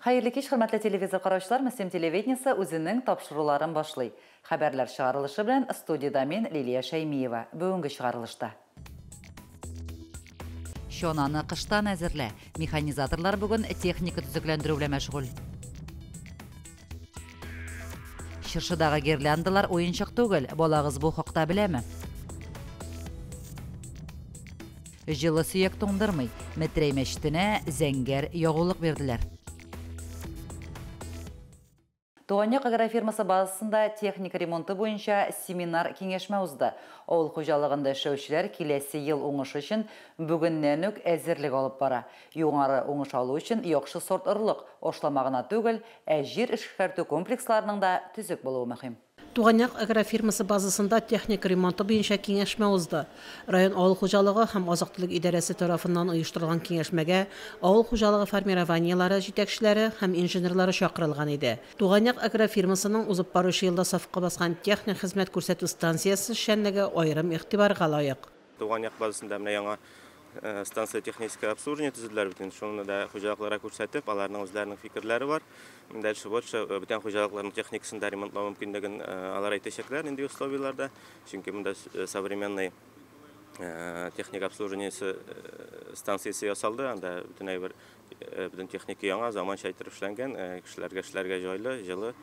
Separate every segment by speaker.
Speaker 1: Hayırlı kеш, hürmetli televizor kardeşler, Müslüm Televizyonisi özünün tapşırılarını başlay. Haberler çıkarılışı bilen studiyada men Liliya Şaymiyeva. Bugünkü çıkarılışta. Şonаны kıştan әзірле. Mexanizatorlar bugün texnika tüzüklendiriyle meşgul. Şırşıdağı girlandılar oyunçaq tugul. Bolağız bu haqda bilemi? Жылы сүйек тоңдырмай, Метрей мәшітіне зәңгер yoğulluk verdiler. Doğanyak agrofirması bazısında texnik remontu boyunca seminar kengəşmə uzdu. Oğul xo'jaligında işləyişçilər kelesi yıl oңыш üçün bugündən әзірлік alıb bara. Yoğarı oңыш alу üçün yoxшы sort ırlıq, oşlamağına tugul, әжір işkərtü komplekslarının da tüzük buluğu mühim.
Speaker 2: Doğanyak agrofirması bazısında texnik remontu boyunca kengəşmə uzdu. Rayon Oğul Xo'jalığı hem Azıqtılıq İdarəsi tarafından uyuşturulan kengəşməgə Oğul Xo'jalığı fermerovaniyalары жетекçiləri hem injenerləri çağırılğan idi. Doğanyak agrofirmasının uzub barışı yılda safqa basqan texnik xizmət görsətü stansiyası şənləgə ayrım ixtibarğa layiq.
Speaker 3: Doğanyak bazısında яңа станция техническое обслуживание түзүлдүлөр бүтүн. Шуну да хуҗалыкларга күрсәтеп, аларның үзләренең фикерләре бар. Дальше больше бүтән хуҗалыкларның техникасын да ремонтлау мөмкинлеген алар әйтәчәкләр инде условияларда. Чөнки монда современный техника обслуживаниесе станциясы ясалды. Анда бүтән техника яңа, заманча итеп эшләнгән, кешеләргә эшләргә җайлы, җылы.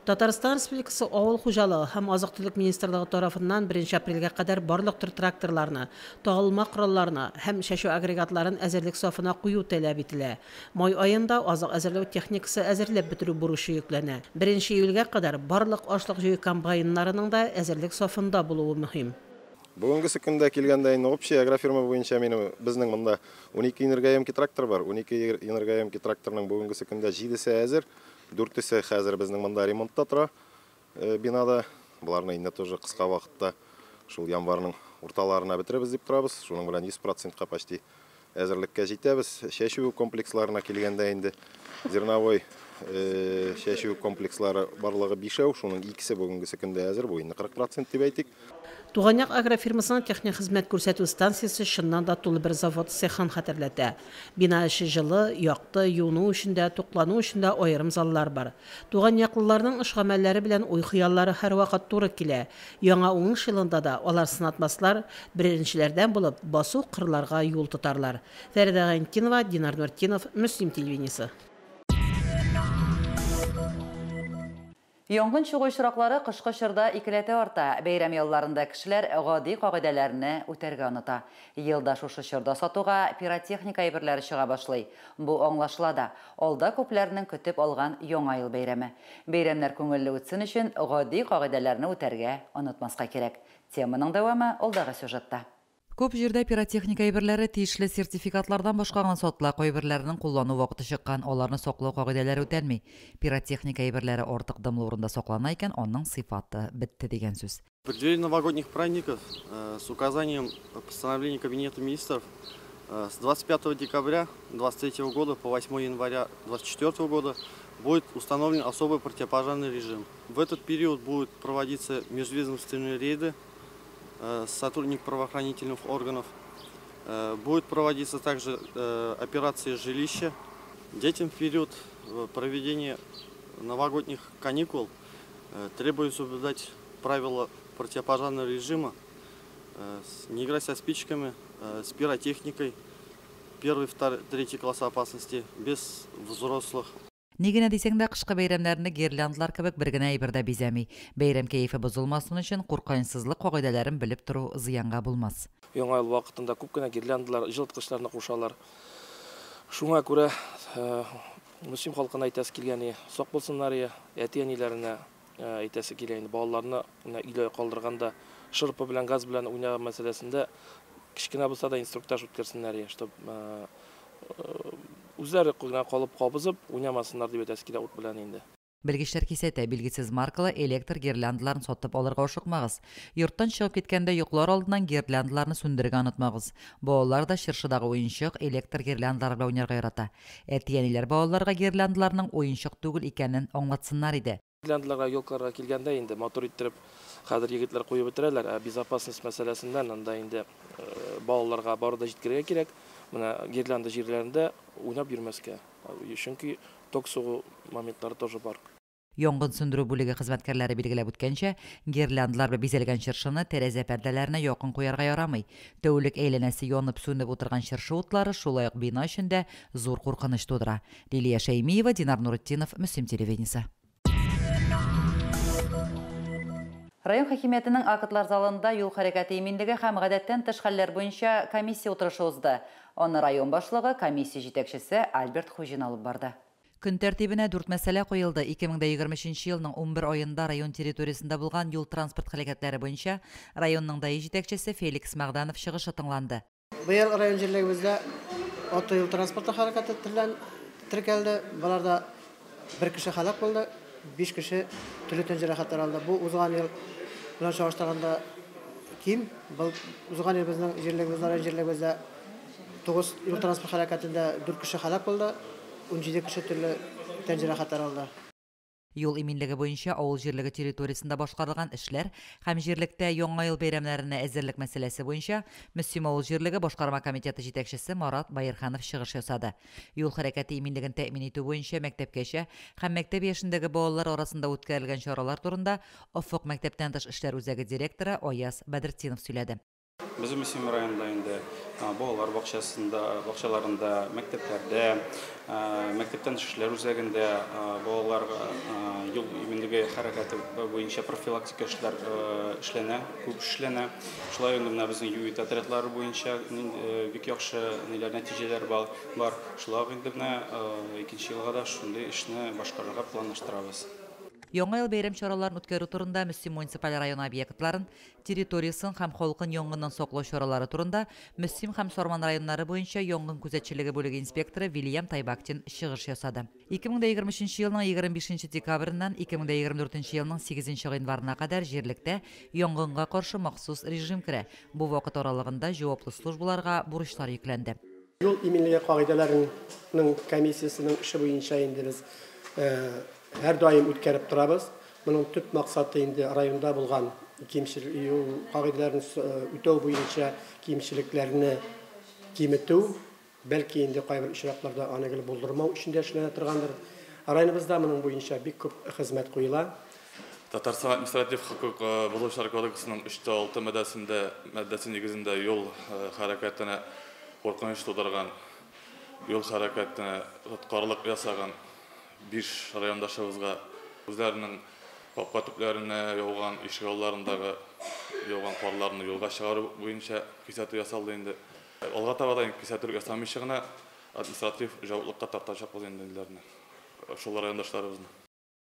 Speaker 2: Tataristan Respublikası Oğul Xo'jalığı hem Azıqtılıq Ministerliği tarafından 1 aprelga kadar barlıq tür traktorlarını, tağılma qurallarını hem şəşu agregatların əzirlik safına quyu tələb etilə. May ayında azıq əzirlik texnikası əzirləb bitirü buruşu yüklənə. 1 iyulga kadar barlıq aşlıq jüyü kombaynlarının da əzirlik safında buluğu mühim.
Speaker 4: Бүгінгі күндә келгәндә общая агрофирма буенча безнең монда 12 энергоемки трактор бар. 12 энергоемки тракторның бүгенге көндә 7-се әзер, 4-се хәзер безнең монда ремонтта тора бинада. Буларны инде тоже кыска вакытта шул январның урталарына бетеребез дип торабыз. Шуның белән 100%ка почти әзерлеккә җитәбез. Шәшү комплексларына килгәндә инде зерновой шәшү комплекслары барлыгы 5, шуның 2-се бүгенге көндә әзер, бу инде 40% дип әйтик.
Speaker 2: Doğanyak agrofirmasının texnik xizmət görsətü stansiyası şundan da tulu bir zavod sexan xatırlətə. Bina işi жылы, yaqdı, yunu işində, toqlanu işində ayrım zallar var. Doğanyaklılarının iş əməlləri bilən uy xiyalları hər vaxt doğru kilə. Яңа oңыш yılında da onlar sınatmaslar birinçilərdən bulub basu qırlarga yol tutarlar. Fərida Gənkinova, Dinar Nurtinov, Müslüm Televizyonisi.
Speaker 1: Yong'in çıgı iştirakları qışqı şırda ikilete orta. Beyram yıllarında kişiler gadi qağidələrini ötərgə anıta. Yılda şuşı şırda satuğa pirotexnika ibirləri çığa başlay. Bu anlaşılada. Olda köplərinin kütüp alğan yoңа yıl beyrami. Beyramlar köngüllü ütsün üçün gadi qağidələrini ötərgə anıtmasqa kerek. Temanın devamı oldağı süjettä. Көп жерде пиротехника әйберләре тиешле сертификатлардан башкаган сотла әйберләренең куллану вакыты чыккан, аларны саклау кагыйдәләре үтәлми. Пиротехника әйберләре артык дымлы урында саклана икән, аның сыйфаты бетте дигән сүз.
Speaker 5: В преддверии новогодних праздников с указанием постановления Кабинета министров с 25 декабря 2023 года по 8 января 2024 года будет установлен особый противопожарный режим. В этот период будут проводиться межведомственные рейды сотрудник правоохранительных органов. Будет проводиться также операции жилища. Детям в период проведения новогодних каникул требуется соблюдать правила противопожарного режима, не играть со спичками, с пиротехникой, 1, 2, 3 класса опасности, без взрослых.
Speaker 1: Нигене дисең дә кышкы бәйрәмнәрне гирляндлар кебек бер генә әйбердә бизәми. Бәйрәм кәефе бозылмасын өчен куркынычсызлык кагыйдәләрен белеп тору зыянга булмас.
Speaker 6: Яңа ел вакытында күп кенә гирляндалар, җылыткычларны кушалар. Шуңа күрә мөслим халкына әйтәсе килгәне, сак булсыннар, әти-әниләренә әйтәсе килгәне, балаларны өйдә калдырганда шырпы белән, газ белән уйнаган мәсьәләсендә кичкенә булса да инструктаж үткәрсеннәр, чтобы үзләре калып кабызып уйнамасыннар дип әйтәсе килә ут белән инде.
Speaker 1: Белгечләр кисәтә, билгесез маркалы электр гирляндаларын сатып алырга ашыкмагыз. Йорттан чыгып киткәндә йоклар алдыннан гирляндаларны сүндергә онытмагыз. Балалар да чыршыдагы уенчык электр гирляндалары белән уйнарга ярата. Әти-әниләр балаларга гирляндаларның уенчык түгел икәнен аңлатсыннар иде.
Speaker 6: Гирляндаларга, йолкларга килгәндә инде мотор иттереп хәзер егетләр куеп бетерәләр, безопасность мәсьәләсеннән анда инде балаларга бары да җиткерергә кирәк. Менә гирлянда җирләрендә уйнап йөрмәскә. Чөнки ток сугу моментлары тоже бар.
Speaker 1: Янгын сөндіру бүлеге хезмәткәрләре билгеләп үткәнчә, гирляндалар бизәлгән чыршыны тәрәзә пәрдәләренә якын куярга ярамый. Тәүлек әйләнәсе янып сүнеп утырган чыршы утлары шулай ук бина эчендә зур куркыныч тудыра. Лилия Шәймиева, Динар Нуретдинов, Мөслим телевидениесе. Район хакимиятенең актлар залында юл хәрәкәте иминлеге һәм гадәттән тыш хәлләр буенча комиссия утырышы узды. Аны район башлыгы, комиссия җитәкчесе Альберт Хуҗин алып барды. Көн тәртибенә 4 мәсьәлә куелды. 2023 елның 11 аенда район территориясендә булган юл транспорт хәрәкәтләре буенча районның даи җитәкчесе Феликс Магданов чыгышы тыңланды.
Speaker 7: Быел район җирлегебездә автоюл транспорты хәрәкәте теркәлде. Буларда 1 кеше һәлак булды, 5 кеше төрле җәрәхәтләр алды. Бу узган ел белән чагыштырганда ким. Бу узган ел безнең җирлегебездә 9 юл транспорт хәрәкәтендә 4 кеше һәлак булды. 17 кеше төрле җәрәхәтләр алды.
Speaker 1: Юл иминлеге буенча авыл җирлеге территориясендә башкарылган эшләр һәм җирлектә яңа ел бәйрәмнәренә әзерлек мәсьәләсе буенча Мөслим авыл җирлеге башкарма комитеты җитәкчесе Марат Байырханов чыгыш ясады. Юл хәрәкәте иминлеген тәэмин итү буенча мәктәпкәчә һәм мәктәп яшендәге балалар арасында үткәрелгән чаралар турында Офык мәктәптән тыш эшләр үзәге директоры Аяз Бәдретдинов сөйләде.
Speaker 8: Bizim Мөслим районында инде балалар бакчаларында, мәктәпләрдә, мәктәптән эшләр үзәгендә балаларга юл иминлеге хәрәкәте буенча профилактика эшләр эшләнә, күп эшләнә. Шулай инде безнең юит отрядлары буенча бик яхшы нәтиҗәләр бар. Шулай инде 2нче елга да шундый эшне башкарырга планлаштырабыз.
Speaker 1: Яңа ел бәйрәм чараларын үткәрү турында Мөслим муниципаль район объектларын, территориясын һәм халкын янгыннан саклау чаралары турында Мөслим һәм Сорман районнары буенча янгын күзәтчелеге бүлеге инспекторы Вильям Тайбактин чыгыш ясады. 2023 елның 25 декабреннән 2024 елның 8 гыйнварына кадәр җирлектә янгынга каршы махсус режим керә. Бу вакыт аралыгында җаваплы службаларга бурычлар йөкләнде.
Speaker 7: Юл иминлеге кагыйдәләренең комиссиясенең эше буенча инде без һәр даим үткәреп торабыз. Моның төп максаты инде районда булган кагыйдәләрне үтәү буенча кимчелекләрне киметү, бәлки инде кайбер очракларда аны гел булдырмау өчен дә эшләнә торгандыр. Районыбызда моның буенча бик күп хезмәт куела.
Speaker 9: Татарстан административ хокук булучылар кодексының 3-6 маддәсе нигезендә юл хәрәкәтенә куркыныч тудырган, юл хәрәкәтенә тоткарлык ясаган 5 райондашыбызга үзләренең капка төпләренә яуган ишек юлларындагы яуган карларны юлга чыгару буенча күзәтү ясалды инде. Алга таба да күзәтү ясамыйча гына административ җаваплылыкка тартачакбыз инде. Шул райондашларыбызны.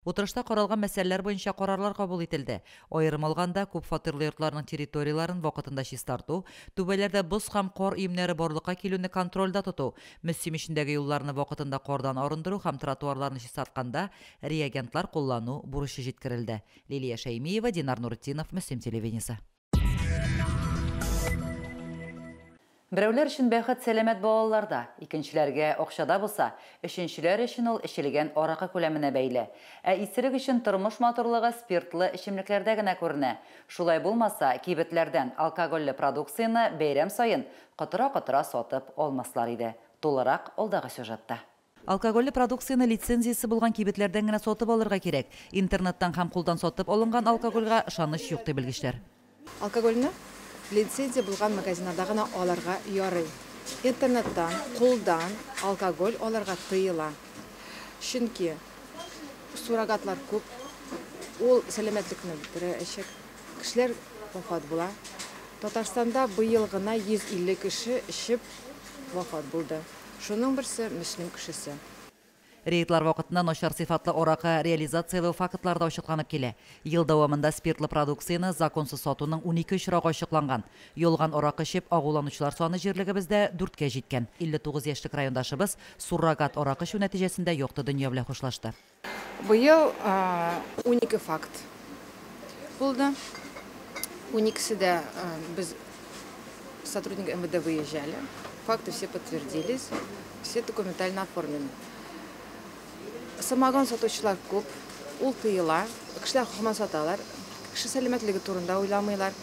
Speaker 1: Утырышта каралган мәсьәләләр буенча карарлар кабул ителде. Аерым алганда күп фатирлы йортларның территорияларын вакытында чистарту, түбәләрдә боз һәм кар өемнәре барлыкка килүне контрольдә тоту, Мөслим ишендәге юлларны вакытында кардан арындыру һәм тротуарларны чистартканда реагентлар куллану бурычы җиткерелде. Лилия Шәймиева, Динар Нуретдинов, Мөслим телевидениесе. Берәүләр өчен бәхет сәламәт балаларда, икенчеләргә акчада булса, өченчеләр өчен ул эчелгән аракы күләменә бәйле. Ә исерек өчен тормыш матурлыгы спиртлы эчемлекләрдә генә күренә. Шулай булмаса, кибетләрдән алкоголле продукцияны бәйрәм саен кытыра-кытыра сатып алмаслар иде. Тулырак алдагы сюжетта. Алкоголле продукцияны лицензиясе булган кибетләрдән генә сатып алырга кирәк. Интернеттан һәм кулдан сатып алынган алкогольгә ышаныч юк ди белгечләр.
Speaker 10: Алкогольне лицензия булган магазиннарда гына аларга ярый. Интернеттан, кулдан алкоголь аларга тыела. Чөнки сурагатлар күп. Ул сәламәтлекне бетерәчәк. Кешеләр вафат була. Татарстанда быел гына 150 кеше ичеп вафат булды. Шуның берсе Мөслим кешесе.
Speaker 1: Рейдлар вакытында начар сыйфатлы аракы реализациялау фактларда ачыкланып килә. Ел дәвамында спиртлы продукцияны законсыз сатуның 12 очрагы ачыкланган. Ялган аракы эчеп агуланучылар саны җирлегебездә 4-кә җиткән. 59 яшьлек райондашыбыз суррогат аракы шу нәтиҗәсендә якты дөнья белән хушлашты.
Speaker 10: Быел 12 факт булды. 12-сидә без сотрудники МВД выезжали. Факты все подтвердились, все документально оформлены. Самогон сатучылар күп, ул тыела, кешеләр хурман саталар, кеше сәламәтлеге турында уйламыйлар.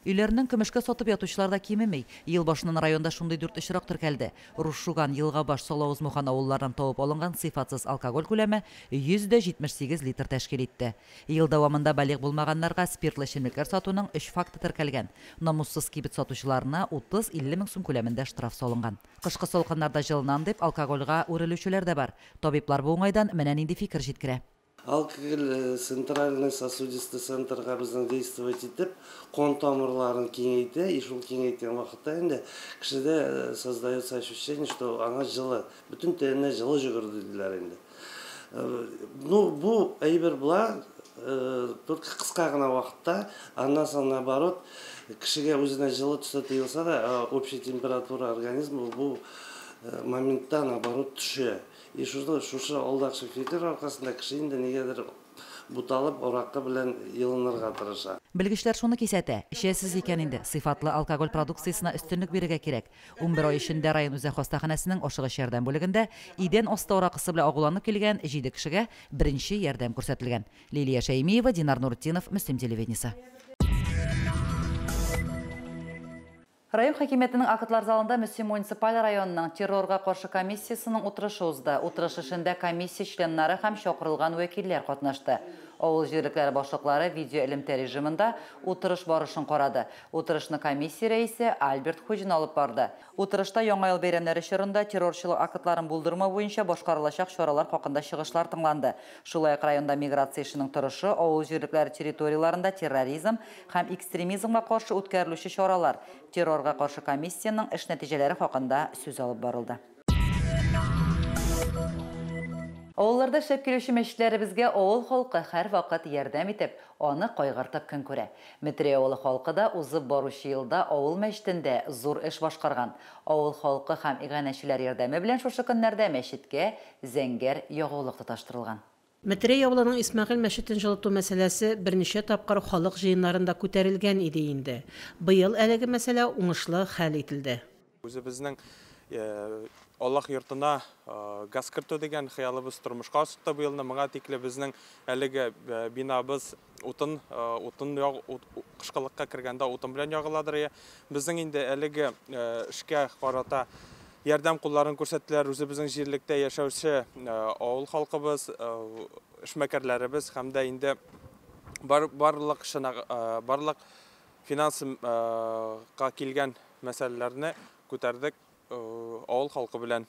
Speaker 1: Үйлерінің көмішке сатып ятучылар да кемемей. Ел башынан районда шундай 4 очрак теркәлде. Рушшуган, Елгабаш, Соловыз Мухан авылларынан табып алынган сыйфатсыз алкоголь күләме 178 литр тәшкил итте. Ел дәвамында балигъ булмаганнарга спиртлы эчемлекләр сатуның 3 факты теркәлгән. Намуссыз кибет сатучыларына 30-50 мең сум күләмендә штраф салынган. Кышкы салкыннарда җылынам дип алкогольгә үрелүчеләр дә бар. Табиблар бу уңайдан менә нинди фикер җиткерә.
Speaker 11: Алкоголь центральный сосудистый центрға біздің действовать етіп, қон тамырларын кеңейті, и шул кеңейткен вақытта енді кішіде создается ощущение, что аңа жылы, бүтін тәніне жылы жүгірді дилер енді. Ну, бұл әйбір бұла, только қысқа ғана вақытта, андан соң наоборот, кішіге өзіне жылы түсі тыйылса да, общая температура организма бұл моментта наоборот түші. И шушы алдақшы фикір арқасында кіші енді негедір бұталып, ораққа білен елінырға тырыша.
Speaker 1: Білгішлер шуны кисәтә, эчәсез икән инде, сыйфатлы алкоголь продукциясына өстенлек бирергә кирәк. 11 ай эчендә район үзәк хастаханәсенең ашыгыч ярдәм бүлегендә идән асты аракысы белән агуланып килгән 7 кешегә беренче ярдәм күрсәтелгән. Лилия Шәймиева, Динар Нуртдинов, Мөслим телевидениесе. Район хакимиятының акытлар залында Мөслим муниципаль районының террорга каршы комиссиясының утырышы узды. Утырыш эшендә комиссия членнары һәм чакырылган вәкилләр катнашты. Авыл җирлекләре башлыклары видео элемтә режимында утырыш барышын карады. Утырышны комиссия рәисе Альберт Хуҗин алып барды. Утырышта яңа ел бәйрәмнәре чорында террорчылык акытларын булдырмау буенча башкарылачак чаралар хакында чыгышлар тыңланды. Шулай ук районда миграция эшенең торышы, авыл җирлекләре территорияларында терроризм һәм экстремизмга каршы үткәрелүче чаралар, террорга каршы комиссияның эш нәтиҗәләре хакында сүз алып барылды. Авылларда эшләп килүче мәчетләребезгә авыл халкы һәр вакыт ярдәм итеп, аны кайгыртып көн күрә. Метре авылы халкы да узып баручы елда авыл мәчетендә зур эш башкарган. Авыл халкы һәм иганәчеләр ярдәме белән шушы көннәрдә мәчеткә зәңгәр ягулык тоташтырылган.
Speaker 2: Метре авылының Исмәгыйль мәчетен җылыту мәсьәләсе берничә тапкыр халык җыеннарында күтәрелгән иде инде. Быел әлеге мәсьәлә уңышлы хәл ителде.
Speaker 12: Үзебезнең Аллах йортына газ кертү дигән хыялыбыз тормышка ашты быелны. Моңа тикле безнең әлеге бинабыз утын кышкылыкка кергәндә утын белән ягыладыр. Безнең инде әлеге эшкә карата ярдәм кулларын күрсәттеләр. Үзебезнең җирлектә яшәүче авыл халкыбыз, эшмәкәрләребез һәм дә инде барлык финанска килгән мәсьәләләрне күтәрдек авыл халкы белән.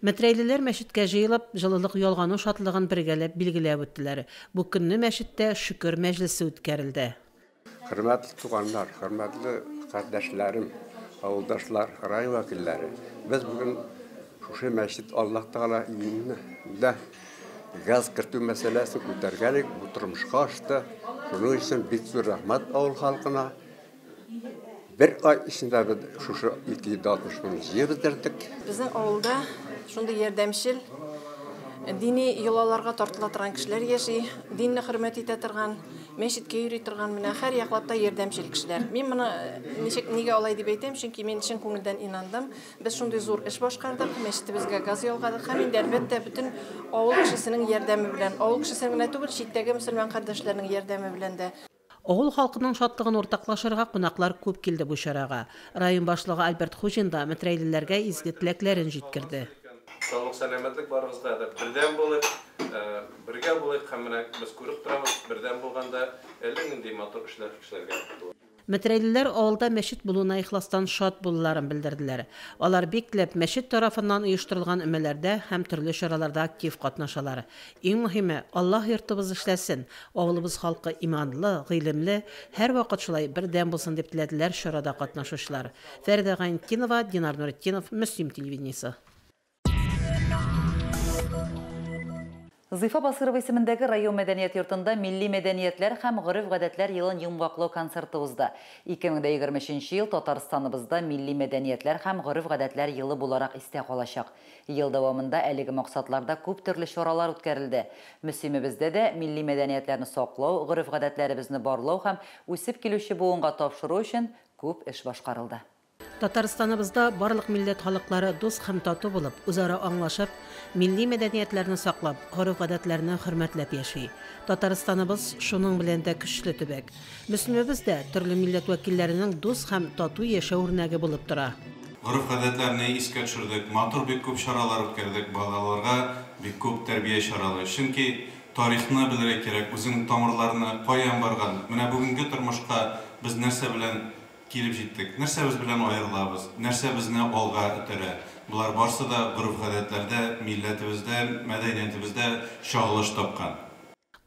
Speaker 2: Мәтрәйлеләр мәчеткә җыелып, җылылык ялгану шатлыгын бергәләп билгеләп үттеләр. Бу көнне мәчеттә шөкер мәҗлесе үткәрелде.
Speaker 13: Хөрмәтле туганнар, хөрмәтле кардәшләрем, авылдашлар, район вәкилләре. Без бүген шушы мәчет Аллаһ Таала иңендә газ кертү мәсьәләсен күтәргәлек, бу тормышка ашты. Шуның өчен бик зур рәхмәт авыл халкына. Bir ay içinde şuşu 260 bin yer bitirdik.
Speaker 14: Bizning avulda şunday yardımçıl, dini yolalarga tortila turgan kishilar yaşay, dinni hurmat eta turgan, mescitga yuri turgan mana har yoqlabda yardımçıl kishilar. Men buni nega olay deb aytayman, chunki men chin ko'ngildan inandim. Biz shunday zo'r ish boshqardik, mescitimizga gaz yolg'adik. Ham endi albatta butun avul kishisining yordami bilan, avul kishisining nato'g'ri chetdagi musulmon qardoshlarning yordami bilan da
Speaker 2: Авыл халкының шатлыгын уртаклашырга кунаклар күп килде бу чарага. Район башлыгы Альберт Хуҗин да мәтрәйлеләргә изге теләкләрен җиткерде.
Speaker 15: Саулык сәламәтлек барыгызга да бердәм булып, бергә булып, һәм менә без күреп торабыз, бердәм булганда әллә нинди матур эшләр эшләргә.
Speaker 2: Мәтрәйлеләр авылда мәчет булуына ихластан шат булуларын белдерделәр. Алар бикләп мәчет тарафыннан оештырылган өмәләрдә һәм төрле чараларда актив катнашалар. Иң мөһиме, Аллаһ йортыбыз эшләсен, авылыбыз халкы иманлы, гыйлемле, һәр вакыт шулай бердәм булсын дип теләделәр чарада катнашучылар. Фәридә Гайнтинова, Динар Нуртдинов, Мөслим телевидениесе.
Speaker 1: Зыйфа Басырова исемендәге район мәдәният йортында милли мәдәниятләр һәм гореф-гадәтләр елын йомгаклау концерты узды. 2023 ел Татарстаныбызда милли мәдәниятләр һәм гореф-гадәтләр елы буларак истә калачак. Ел дәвамында әлеге максатларда күп төрле чаралар үткәрелде. Мөселманыбызда да милли мәдәниятләрне саклау, гореф-гадәтләребезне барлау һәм үсеп килүче буынга тапшыру өчен күп эш башкарылды.
Speaker 2: Татарстаныбызда барлык милләт халыклары дус һәм тату булып, үзара аңлашып, милли мәдәниятләрне саклап, гореф-гадәтләрне хөрмәтләп яши. Татарстаныбыз шуның белән дә көчле төбәк. Мөселманбыз да төрле милләт вәкилләренең дус һәм тату яшәү үрнәге булып тора.
Speaker 16: Гореф-гадәтләрне искә төшердек, матур бик күп чаралар үткәрдек, балаларга бик күп тәрбия чаралары. Чөнки тарихны белергә кирәк, үзенең тамырларына каян барган. Менә бүгенге тормышка без нәрсә белән килеп җиттек, нәрсә без белән аерылабыз, нәрсә безне алга үтерә. Булар барсы да гореф-гадәтләрдә, милләтебездә, мәдәниятебездә чагылыш тапкан.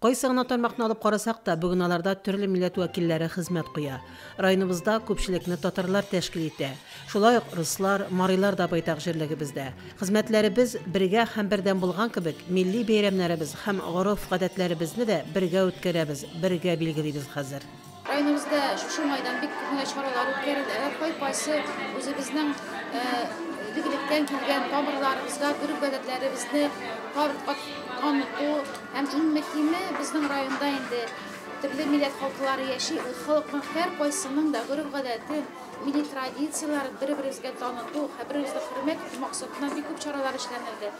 Speaker 2: Кайсы гына тармакны алып карасак та, бүген аларда төрле милләт вәкилләре хезмәт куя. Районыбызда күпчелекне татарлар тәшкил итә. Шулай ук руслар, марилар да байтак җирлегебездә. Хезмәтләребез бергә һәм бердәм булган кебек, милли бәйрәмнәребез һәм гореф-гадәтләребезне дә бергә үткәрәбез, бергә билгелибез хәзер.
Speaker 17: Районыбызда шушы майдан бик күп чаралар үткәрелә. Кайсы үзебезнең игелектән килгән тамырларыбызга, гореф-гадәтләребезне таныту һәм иң мөһиме безнең районда инде төрле милләт халыклары яши. Халыкның һәркайсының да гореф-гадәтен, милли традицияларын бер-беребезгә таныту, бер-беребезне хөрмәт итү максатыннан бик күп чаралар эшләнелде.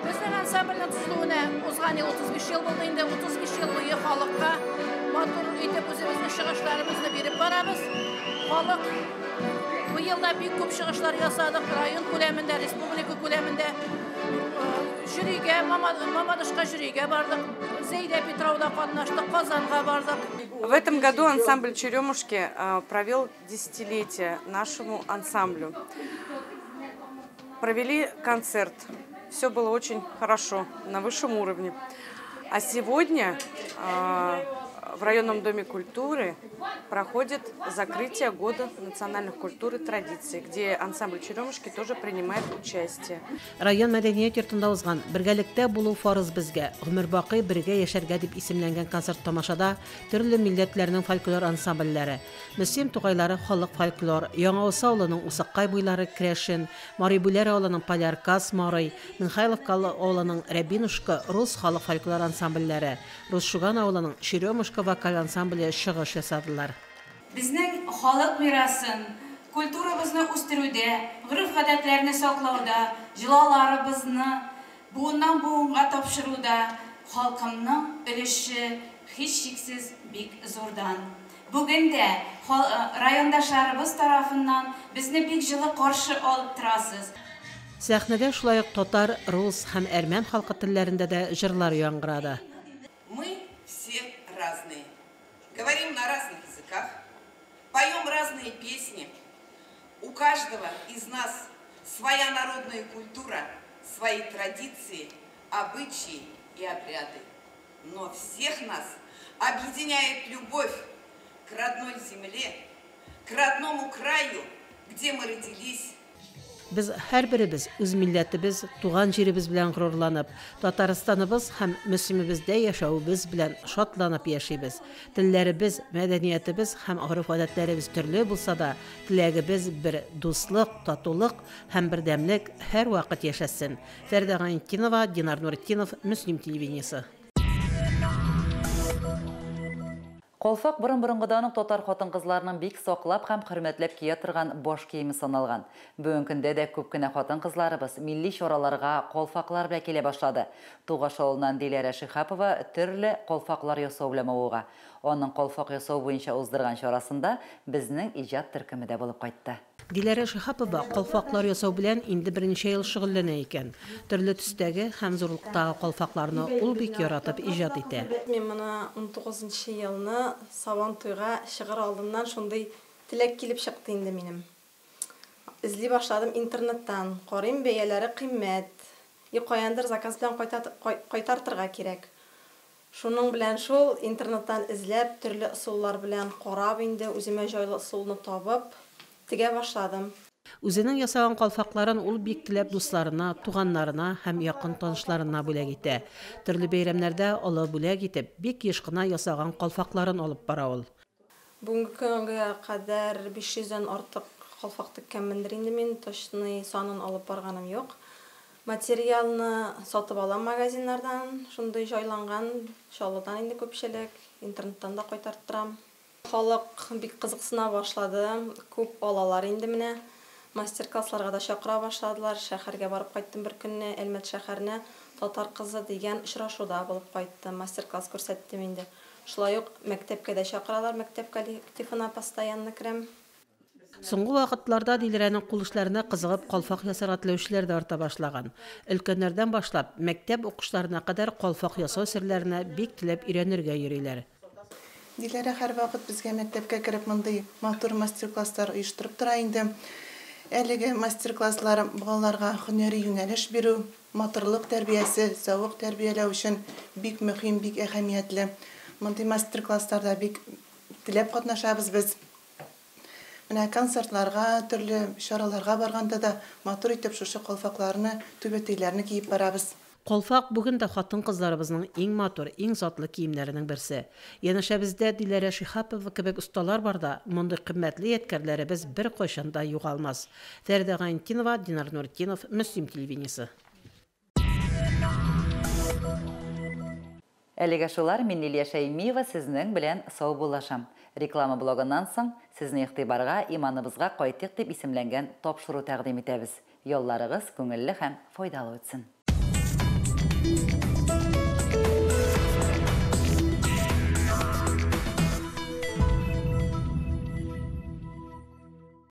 Speaker 14: Безнең ансамбльнең төзелүенә узган 35 ел булды инде. 35 ел буе халыкка матур итеп үзебезнең чыгышларыбызны биреп барабыз. Халык бу елда бик күп чыгышлар ясадык. Район күләмендә, республика күләмендә жюригә, Мамадышка жюригә бардык. Зәйдә Петровда катнаштык, Казанга бардык.
Speaker 18: В этом году ансамбль «Черемушки» провел десятилетие нашему ансамблю. Провели концерт. Все было очень хорошо, на высшем уровне. А сегодня в районном доме культуры проходит закрытие года национальных культур и традиций, где ансамбль «Черемушки» тоже принимает участие.
Speaker 2: Район мәдәният йортында узган бергәлектә булу фарыз безгә, гомер бакый бергә яшәргә дип исемләнгән концерт тамашада төрле милләтләрнең фольклор ансамбльләре, Мөслим тугайлары халык фольклор, Яңауса авылының Усаккай буйлары Крешин, Марибүләр авылының Поляркас Марый, Михайловка авылының Рябинушка рус халык фольклор ансамбльләре, Русшуган авылының Черемушка вокаль ансамбле чыгыш ясадылар.
Speaker 19: Безнең халык мирасын, культурабызны үстерүдә, гореф-гадәтләрне саклауда, җылаларыбызны буыннан буынга тапшыруда халкымның өлеше һичшиксез бик зурдан. Бүген дә райондашларыбыз тарафыннан безне бик җылы каршы алып торасыз.
Speaker 2: Сәхнәдә шулай ук татар, рус һәм әрмән халкы телләрендә дә җырлар яңгырады.
Speaker 20: Мы все разные. Говорим на разных языках, поем разные песни. У каждого из нас своя народная культура, свои традиции, обычаи и обряды. Но всех нас объединяет любовь к родной земле, к родному краю, где мы родились.
Speaker 2: Biz һәрберебез үз милләтебез, туган җиребез белән горурланып, Татарстаныбыз һәм мөселманбездә яшәүбез белән шатланып яшибез. Телләребез, мәдәниятебез һәм гореф-гадәтләребез төрле булса да, теләгебез бер дуслык, татулык һәм бердәмлек һәр вакыт яшәсен. Фәрдә Ганиткинова, Динар Нуретдинов, Мөслим телевидениесе.
Speaker 1: Колфак борын-борынгыдан татар хатын-кызларының бик саклап һәм хөрмәтләп кия торган баш киеме саналган. Бүген көндә дә күп кенә хатын-кызларыбыз милли чараларга колфаклар белән килә башлады. Тугаш авылыннан Диләрә Шихапова төрле колфаклар ясау белән мавыга. Аның колфак ясау буенча уздырган чарасында безнең иҗат төркеме дә булып кайтты.
Speaker 2: Диләрә Шихапова колфаклар ясау белән инде берничә ел шөгыльләнә икән. Төрле төстәге һәм зурлыктагы колфакларны ул бик яратып иҗат итә.
Speaker 14: Мен моны 19 елны Сабан туйга чыгыр алдыннан шундый теләк килеп чыкты инде минем. Изли башладым интернеттан, карыйм бәяләре кыйммәт. Каяндыр заказ белән кайтартырга кирәк. Шуның белән шул интернеттан эзләп, төрле ысуллар белән карап инде үземә җайлы ысулны табып тегә башладым.
Speaker 2: Үзенең ясаган калфакларын ул бик теләп дусларына, туганнарына һәм якын танышларына бүләк итә. Төрле бәйрәмнәрдә алы бүләк итеп, бик еш кына ясаган калфакларын алып бара ул.
Speaker 14: Бүгенге көнгә кадәр 500дән артык калфак теккәнмендер инде мин, точный санын алып барганым юк. Материалны сатып алам магазиннардан, шундый җайланган, шалыдан инде күпчелек, интернеттан да кайтарттырам. Халык бик кызыксына башлады, күп алалар инде менә.
Speaker 21: мастер-классларга да чакыра башладылар. Шәһәргә барып кайттым бер көнне, Әлмәт шәһәренә татар кызы дигән очрашуда булып кайттым. Мастер-класс күрсәттем инде. Шулай ук мәктәпкә дә чакыралар, мәктәп коллективына постоянно керәм.
Speaker 2: Соңгы вакытларда Диләрәнең кул эшләренә кызыгып калфак ясарга теләүчеләр дә арта башлаган. Өлкәннәрдән башлап мәктәп укышларына кадәр калфак ясау серләренә бик теләп өйрәнергә йөриләр.
Speaker 22: Диләрә һәр вакыт безгә мәктәпкә кереп мондый матур мастер-класслар оештырып тора инде. Әлеге мастер-класслар балаларга һөнәри юнәлеш бирү, матурлык тәрбиясе, савык тәрбияләү өчен бик мөһим, бик әһәмиятле. Мондый мастер-классларда бик теләп катнашабыз без. Менә концертларга, төрле чараларга барганда да матур итеп шушы калфакларны, түбәтәйләрне киеп барабыз.
Speaker 2: Калфак бүген дә хатын-кызларыбызның иң матур, иң затлы киемнәренең берсе. Янәшә бездә Диләрә Шихапова кебек осталар бар да, мондый кыйммәтле ядкәрләребез бер кайчан да югалмас. Фәридә Гайнтинова, Динар Нуртдинов, Мөслим телевидениесе.
Speaker 1: Әлегә шулар, мин Лилия Шәймиева сезнең белән сау булашам. Реклама блогыннан соң сезнең игътибарга иманыбызга кайтыйк дип исемләнгән тапшыру тәкъдим итәбез. Ялларыгыз күңелле һәм файдалы үтсен.